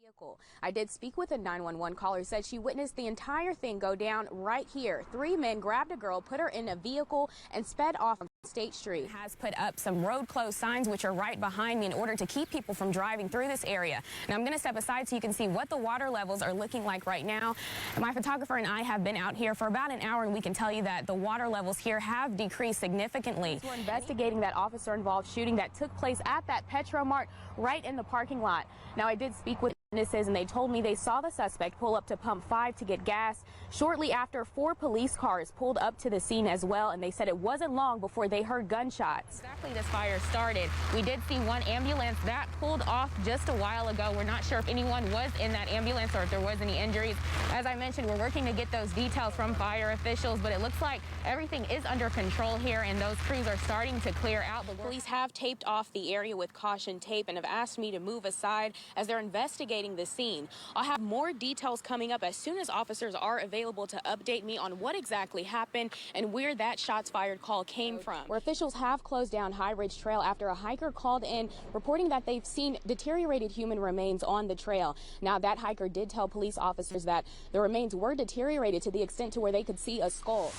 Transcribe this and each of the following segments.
vehicle. I did speak with a 911 caller who said she witnessed the entire thing go down right here. Three men grabbed a girl, put her in a vehicle, and sped off on State Street. Has put up some road closed signs, which are right behind me, in order to keep people from driving through this area. Now I'm going to step aside so you can see what the water levels are looking like right now. My photographer and I have been out here for about an hour, and we can tell you that the water levels here have decreased significantly. We're investigating that officer-involved shooting that took place at that Petromart right in the parking lot. Now I did speak with witnesses, and they told me they saw the suspect pull up to pump 5 to get gas. Shortly after, 4 police cars pulled up to the scene as well, and they said it wasn't long before they heard gunshots. Exactly, this fire started. We did see one ambulance that pulled off just a while ago. We're not sure if anyone was in that ambulance or if there was any injuries. As I mentioned, we're working to get those details from fire officials, but it looks like everything is under control here, and those crews are starting to clear out. The police have taped off the area with caution tape and have asked me to move aside as they're investigating the scene. I'll have more details coming up as soon as officers are available to update me on what exactly happened and where that shots fired call came from. Where officials have closed down High Ridge Trail after a hiker called in reporting that they've seen deteriorated human remains on the trail. Now, that hiker did tell police officers that the remains were deteriorated to the extent to where they could see a skull.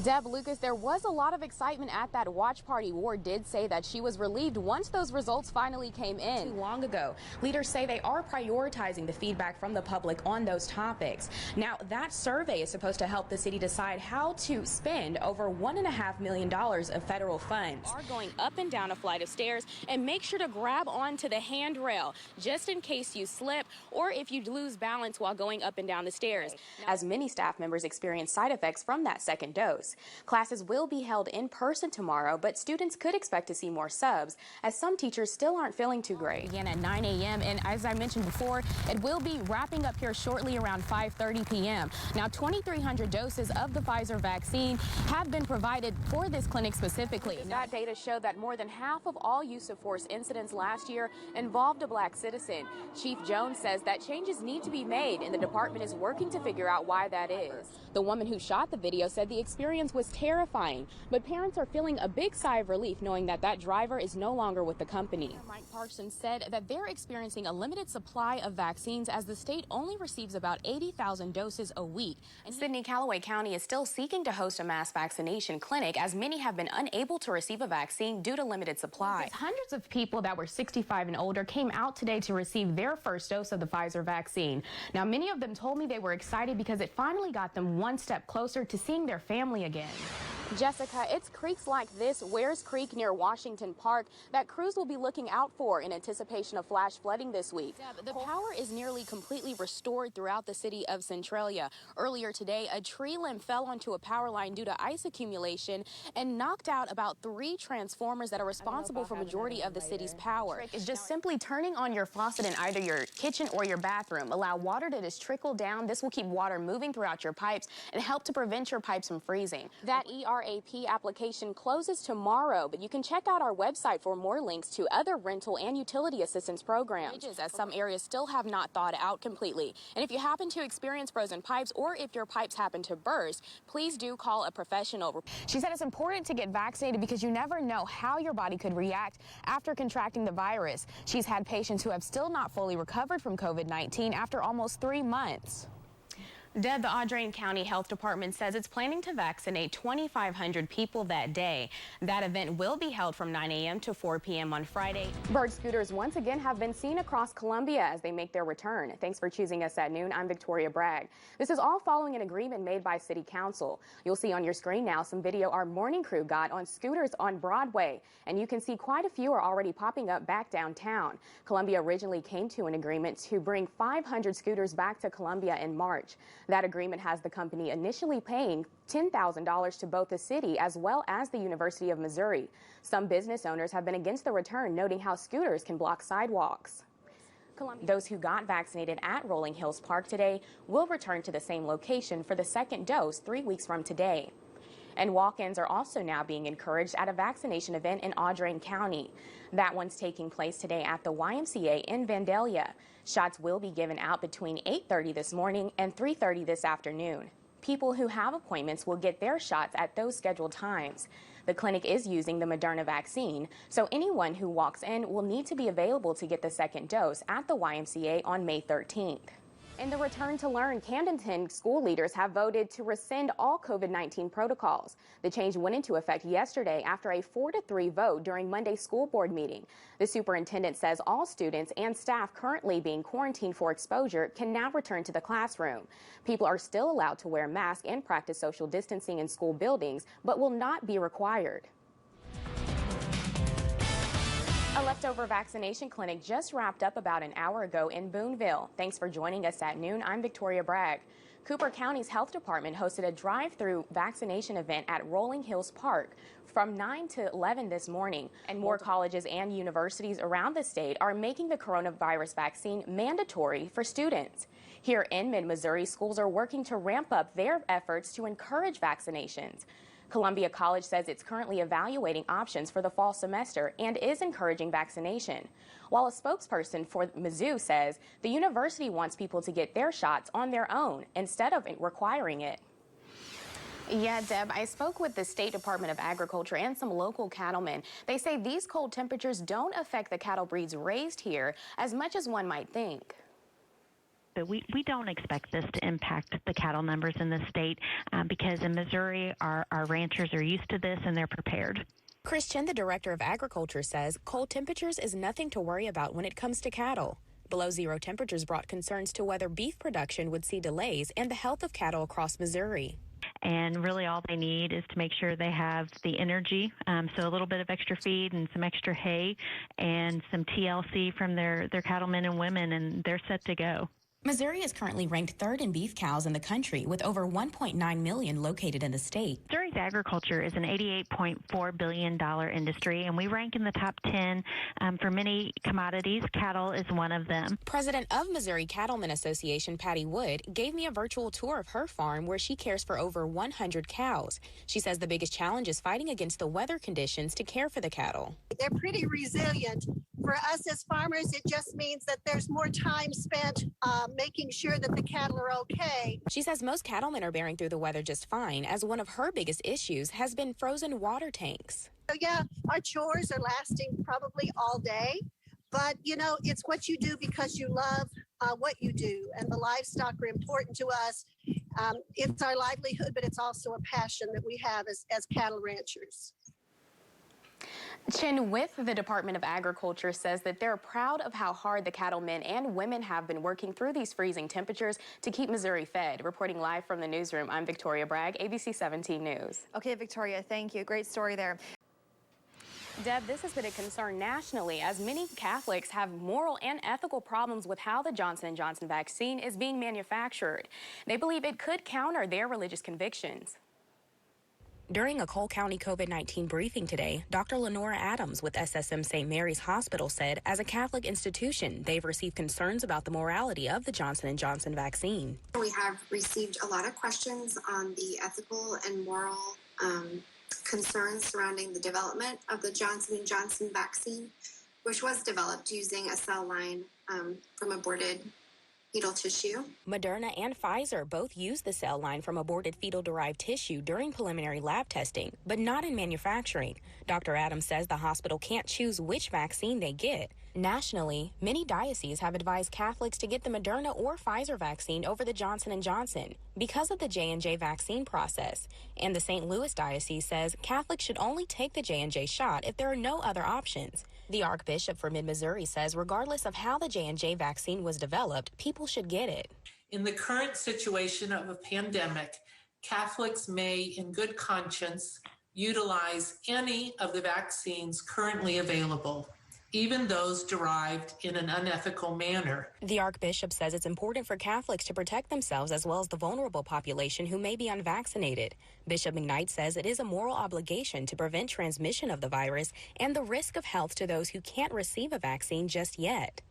Deb, Lucas, there was a lot of excitement at that watch party. Ward did say that she was relieved once those results finally came in. Too long ago. Leaders say they are prioritizing the feedback from the public on those topics. Now, that survey is supposed to help the city decide how to spend over $1.5 million of federal funds. Are going up and down a flight of stairs, and make sure to grab onto the handrail just in case you slip or if you lose balance while going up and down the stairs, as many staff members experience side effects from that second dose. Classes will be held in person tomorrow, but students could expect to see more subs, as some teachers still aren't feeling too great. Again at 9 a.m., and as I mentioned before, it will be wrapping up here shortly around 5:30 p.m. Now, 2,300 doses of the Pfizer vaccine have been provided for this clinic specifically. That data showed that more than half of all use of force incidents last year involved a black citizen. Chief Jones says that changes need to be made, and the department is working to figure out why that is. The woman who shot the video said the experience was terrifying, but parents are feeling a big sigh of relief knowing that that driver is no longer with the company. Mike Parsons said that they're experiencing a limited supply of vaccines as the state only receives about 80,000 doses a week. And Sydney Callaway County is still seeking to host a mass vaccination clinic, as many have been unable to receive a vaccine due to limited supply. Hundreds of people that were 65 and older came out today to receive their first dose of the Pfizer vaccine. Now, many of them told me they were excited because it finally got them one step closer to seeing their family again. Jessica, it's creeks like this, Wares Creek near Washington Park, that crews will be looking out for in anticipation of flash flooding this week. The power is nearly completely restored throughout the city of Centralia. Earlier today, a tree limb fell onto a power line due to ice accumulation and knocked out about 3 transformers that are responsible for majority of the city's power. It's just simply turning on your faucet in either your kitchen or your bathroom. Allow water to just trickle down. This will keep water moving throughout your pipes and help to prevent your pipes from freezing. That ERAP application closes tomorrow, but you can check out our website for more links to other rental and utility assistance programs, as some areas still have not thawed out completely. And if you happen to experience frozen pipes, or if your pipes happen to burst, please do call a professional. She said it's important to get vaccinated because you never know how your body could react after contracting the virus. She's had patients who have still not fully recovered from COVID-19 after almost 3 months. Deb, the Audrain County Health Department says it's planning to vaccinate 2,500 people that day. That event will be held from 9 a.m. to 4 p.m. on Friday. Bird scooters once again have been seen across Columbia as they make their return. Thanks for choosing us at noon. I'm Victoria Bragg. This is all following an agreement made by City Council. You'll see on your screen now some video our morning crew got on scooters on Broadway, and you can see quite a few are already popping up back downtown. Columbia originally came to an agreement to bring 500 scooters back to Columbia in March. That agreement has the company initially paying $10,000 to both the city as well as the University of Missouri. Some business owners have been against the return, noting how scooters can block sidewalks. Those who got vaccinated at Rolling Hills Park today will return to the same location for the second dose 3 weeks from today. And walk-ins are also now being encouraged at a vaccination event in Audrain County. That one's taking place today at the YMCA in Vandalia. Shots will be given out between 8:30 this morning and 3:30 this afternoon. People who have appointments will get their shots at those scheduled times. The clinic is using the Moderna vaccine, so anyone who walks in will need to be available to get the second dose at the YMCA on May 13th. In the return to learn, Camdenton school leaders have voted to rescind all COVID-19 protocols. The change went into effect yesterday after a 4-3 vote during Monday's school board meeting. The superintendent says all students and staff currently being quarantined for exposure can now return to the classroom. People are still allowed to wear masks and practice social distancing in school buildings, but will not be required. A leftover vaccination clinic just wrapped up about an hour ago in Boonville. Thanks for joining us at noon. I'm Victoria Bragg. Cooper County's health department hosted a drive-through vaccination event at Rolling Hills Park from 9 to 11 this morning. And more colleges and universities around the state are making the coronavirus vaccine mandatory for students. Here in mid-Missouri, schools are working to ramp up their efforts to encourage vaccinations. Columbia College says it's currently evaluating options for the fall semester and is encouraging vaccination, while a spokesperson for Mizzou says the university wants people to get their shots on their own instead of requiring it. Yeah, Deb, I spoke with the State Department of Agriculture and some local cattlemen. They say these cold temperatures don't affect the cattle breeds raised here as much as one might think. But we don't expect this to impact the cattle numbers in the state because in Missouri, our ranchers are used to this and they're prepared. Christian, the director of agriculture, says cold temperatures is nothing to worry about when it comes to cattle. Below zero temperatures brought concerns to whether beef production would see delays and the health of cattle across Missouri. And really all they need is to make sure they have the energy, so a little bit of extra feed and some extra hay and some TLC from their cattlemen and women, and they're set to go. Missouri is currently ranked third in beef cows in the country with over 1.9 million located in the state. Missouri's agriculture is an $88.4 billion industry, and we rank in the top 10 for many commodities. Cattle is one of them. President of Missouri Cattlemen Association, Patty Wood, gave me a virtual tour of her farm where she cares for over 100 cows. She says the biggest challenge is fighting against the weather conditions to care for the cattle. They're pretty resilient. For us as farmers, it just means that there's more time spent making sure that the cattle are okay. She says most cattlemen are bearing through the weather just fine, as one of her biggest issues has been frozen water tanks. So yeah, our chores are lasting probably all day, but you know, it's what you do because you love what you do, and the livestock are important to us. It's our livelihood, but it's also a passion that we have as cattle ranchers. Chin with the Department of Agriculture says that they're proud of how hard the cattlemen and women have been working through these freezing temperatures to keep Missouri fed. Reporting live from the newsroom, I'm Victoria Bragg, ABC 17 News. Okay, Victoria, thank you. Great story there. Deb, this has been a concern nationally as many Catholics have moral and ethical problems with how the Johnson & Johnson vaccine is being manufactured. They believe it could counter their religious convictions. During a Cole County COVID-19 briefing today, Dr. Lenora Adams with SSM St. Mary's Hospital said, as a Catholic institution, they've received concerns about the morality of the Johnson & Johnson vaccine. We have received a lot of questions on the ethical and moral concerns surrounding the development of the Johnson & Johnson vaccine, which was developed using a cell line from aborted fetal tissue. Moderna and Pfizer both used the cell line from aborted fetal-derived tissue during preliminary lab testing, but not in manufacturing. Dr. Adams says the hospital can't choose which vaccine they get. Nationally, many dioceses have advised Catholics to get the Moderna or Pfizer vaccine over the Johnson & Johnson because of the J&J vaccine process. And the St. Louis Diocese says Catholics should only take the J&J shot if there are no other options. The Archbishop for Mid-Missouri says regardless of how the J&J vaccine was developed, people should get it. In the current situation of a pandemic, Catholics may, in good conscience, utilize any of the vaccines currently available, even those derived in an unethical manner. The Archbishop says it's important for Catholics to protect themselves as well as the vulnerable population who may be unvaccinated. Bishop McKnight says it is a moral obligation to prevent transmission of the virus and the risk of health to those who can't receive a vaccine just yet.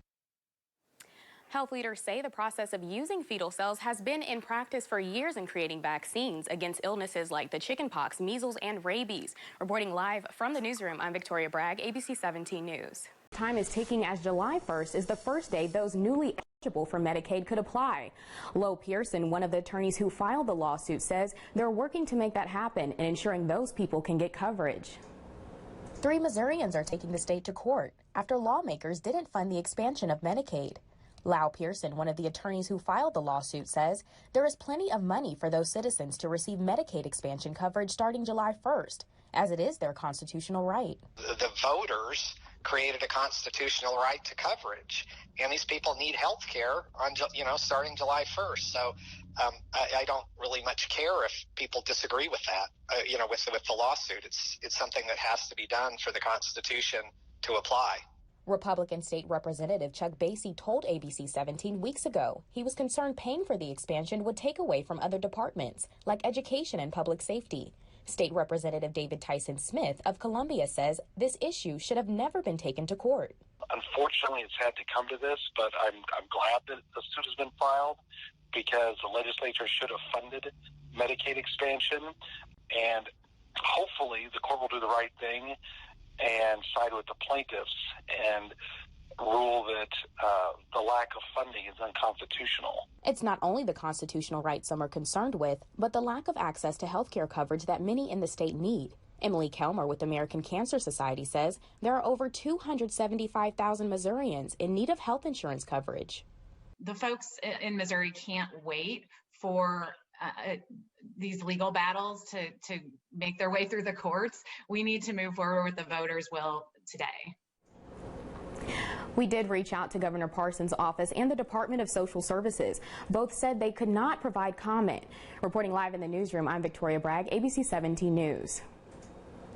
Health leaders say the process of using fetal cells has been in practice for years in creating vaccines against illnesses like the chickenpox, measles, and rabies. Reporting live from the newsroom, I'm Victoria Bragg, ABC 17 News. Time is ticking as July 1st is the first day those newly eligible for Medicaid could apply. Lo Pearson, one of the attorneys who filed the lawsuit, says they're working to make that happen and ensuring those people can get coverage. 3 Missourians are taking the state to court after lawmakers didn't fund the expansion of Medicaid. Lo Pearson, one of the attorneys who filed the lawsuit, says there is plenty of money for those citizens to receive Medicaid expansion coverage starting July 1st, as it is their constitutional right. The voters created a constitutional right to coverage, and these people need health care on, starting July 1st. So I don't really much care if people disagree with that, with the lawsuit. It's something that has to be done for the Constitution to apply. Republican State Representative Chuck Basie told ABC 17 weeks ago he was concerned paying for the expansion would take away from other departments like education and public safety. State Representative David Tyson Smith of Columbia says this issue should have never been taken to court. Unfortunately, it's had to come to this, but I'm glad that the suit has been filed because the legislature should have funded Medicaid expansion, and hopefully the court will do the right thing and side with the plaintiffs and rule that the lack of funding is unconstitutional. It's not only the constitutional right some are concerned with, but the lack of access to health care coverage that many in the state need. Emily Kelmer with the American Cancer Society says there are over 275,000 Missourians in need of health insurance coverage. The folks in Missouri can't wait for these legal battles to make their way through the courts. We need to move forward with the voters' will today. We did reach out to Governor Parsons' office and the Department of Social Services. Both said they could not provide comment. Reporting live in the newsroom, I'm Victoria Bragg, ABC 17 News.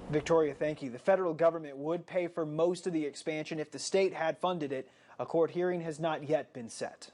Victoria, thank you. The federal government would pay for most of the expansion if the state had funded it. A court hearing has not yet been set.